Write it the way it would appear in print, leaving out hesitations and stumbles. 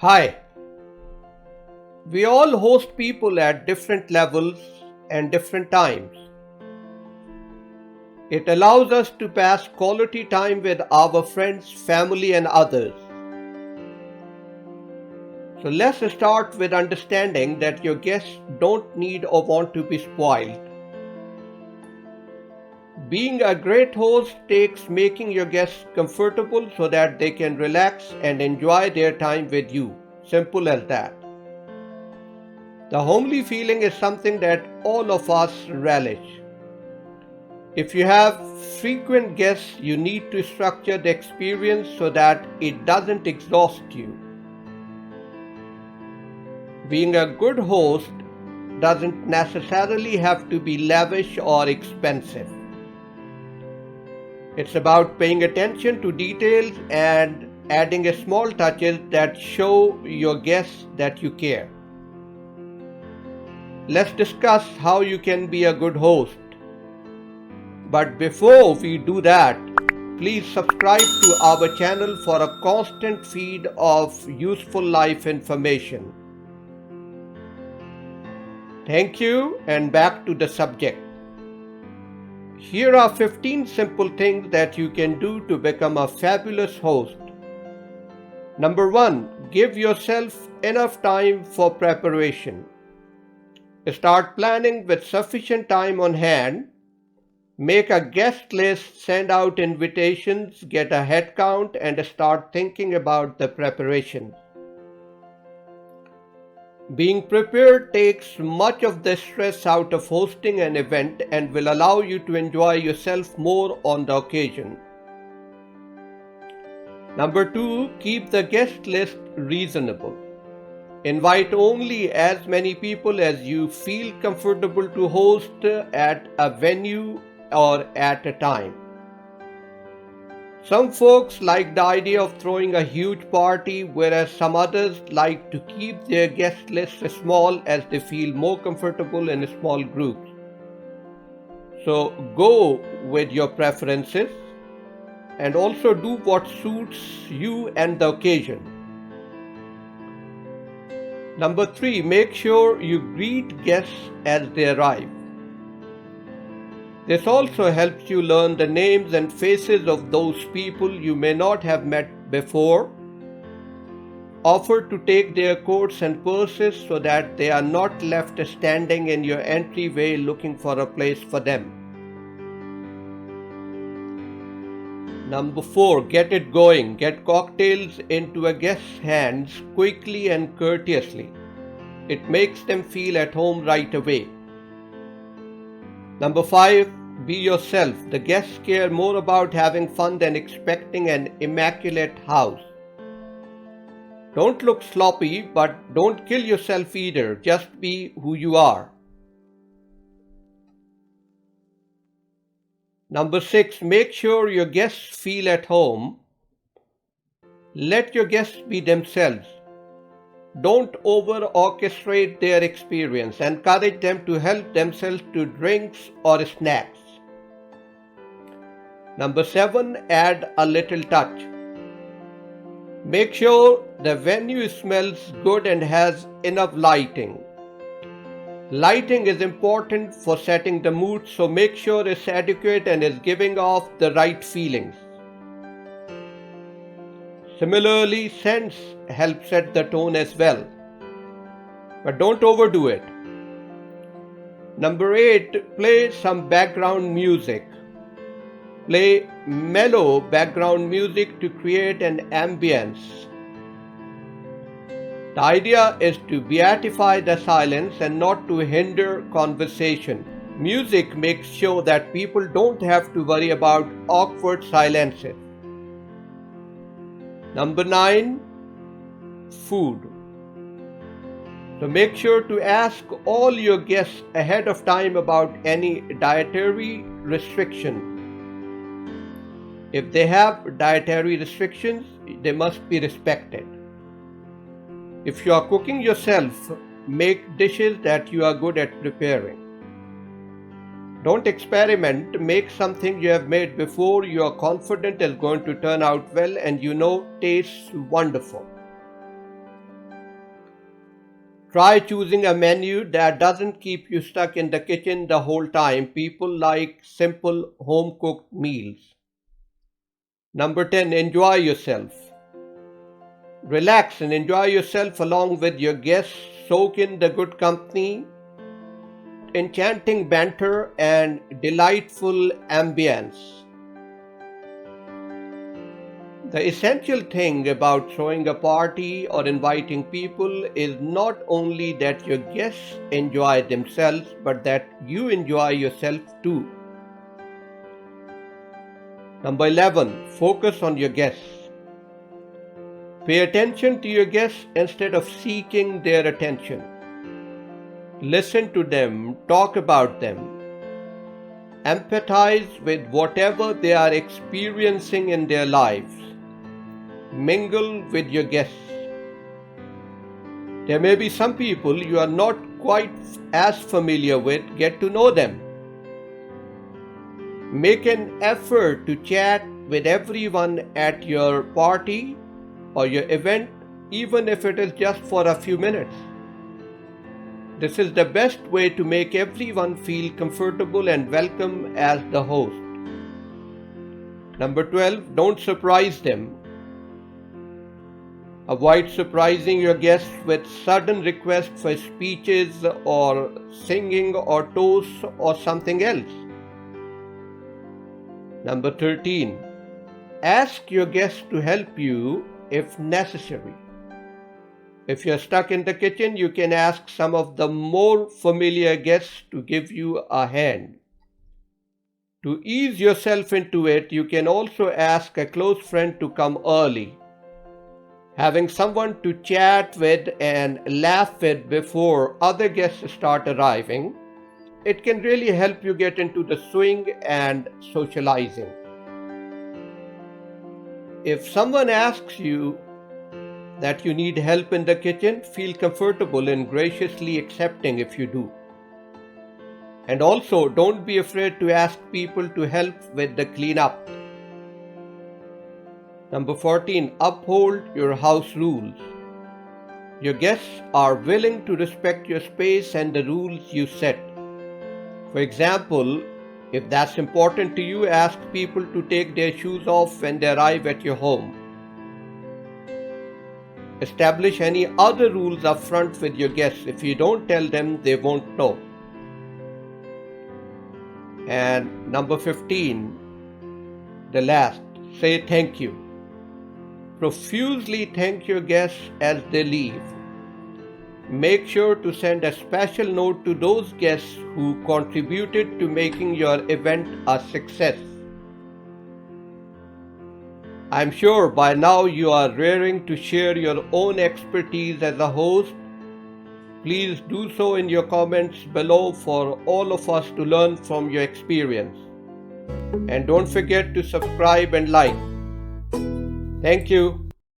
Hi, we all host people at different levels and different times. It allows us to pass quality time with our friends, family, and others. So let's start with understanding that your guests don't need or want to be spoiled. Being a great host takes making your guests comfortable so that they can relax and enjoy their time with you. Simple as that. The homely feeling is something that all of us relish. If you have frequent guests, you need to structure the experience so that it doesn't exhaust you. Being a good host doesn't necessarily have to be lavish or expensive. It's about paying attention to details and adding small touches that show your guests that you care. Let's discuss how you can be a good host. But before we do that, please subscribe to our channel for a constant feed of useful life information. Thank you, and back to the subject. Here are 15 simple things that you can do to become a fabulous host. Number 1, give yourself enough time for preparation. Start planning with sufficient time on hand. Make a guest list, send out invitations, get a head count, and start thinking about the preparations. Being prepared takes much of the stress out of hosting an event and will allow you to enjoy yourself more on the occasion. Number 2, keep the guest list reasonable. Invite only as many people as you feel comfortable to host at a venue or at a time. Some folks like the idea of throwing a huge party, whereas some others like to keep their guest list small as they feel more comfortable in small groups. So go with your preferences and also do what suits you and the occasion. Number 3, make sure you greet guests as they arrive. This also helps you learn the names and faces of those people you may not have met before. Offer to take their coats and purses so that they are not left standing in your entryway looking for a place for them. Number 4, get it going. Get cocktails into a guest's hands quickly and courteously. It makes them feel at home right away. Number 5, be yourself. The guests care more about having fun than expecting an immaculate house. Don't look sloppy, but don't kill yourself either. Just be who you are. Number 6, make sure your guests feel at home. Let your guests be themselves. Don't over-orchestrate their experience. Encourage them to help themselves to drinks or snacks. Number 7, add a little touch. Make sure the venue smells good and has enough lighting. Lighting is important for setting the mood, so make sure it's adequate and is giving off the right feelings. Similarly, scents help set the tone as well, but don't overdo it. Number 8, play some background music. Play mellow background music to create an ambience. The idea is to beatify the silence and not to hinder conversation. Music makes sure that people don't have to worry about awkward silences. Number 9, food. So make sure to ask all your guests ahead of time about any dietary restrictions. If they have dietary restrictions, they must be respected. If you are cooking yourself, make dishes that you are good at preparing. Don't experiment, make something you have made before you are confident is going to turn out well and you know tastes wonderful. Try choosing a menu that doesn't keep you stuck in the kitchen the whole time. People like simple home cooked meals. Number 10, enjoy yourself. Relax and enjoy yourself along with your guests. Soak in the good company, enchanting banter, and delightful ambience. The essential thing about throwing a party or inviting people is not only that your guests enjoy themselves, but that you enjoy yourself too. Number 11, focus on your guests. Pay attention to your guests instead of seeking their attention. Listen to them, talk about them, empathize with whatever they are experiencing in their lives. Mingle with your guests. There may be some people you are not quite as familiar with. Get to know them. Make an effort to chat with everyone at your party or your event, even if it is just for a few minutes. This is the best way to make everyone feel comfortable and welcome as the host. Number 12, don't surprise them. Avoid surprising your guests with sudden requests for speeches or singing or toasts or something else. Number 13, ask your guests to help you if necessary. If you're stuck in the kitchen, you can ask some of the more familiar guests to give you a hand. To ease yourself into it, you can also ask a close friend to come early. Having someone to chat with and laugh with before other guests start arriving, it can really help you get into the swing and socializing. If someone asks you that you need help in the kitchen, feel comfortable in graciously accepting if you do. And also, don't be afraid to ask people to help with the cleanup. Number 14, uphold your house rules. Your guests are willing to respect your space and the rules you set. For example, if that's important to you, ask people to take their shoes off when they arrive at your home. Establish any other rules up front with your guests. If you don't tell them, they won't know. And number 15, the last, say thank you. Profusely thank your guests as they leave. Make sure to send a special note to those guests who contributed to making your event a success. I'm sure by now you are raring to share your own expertise as a host. Please do so in your comments below for all of us to learn from your experience. And don't forget to subscribe and like. Thank you.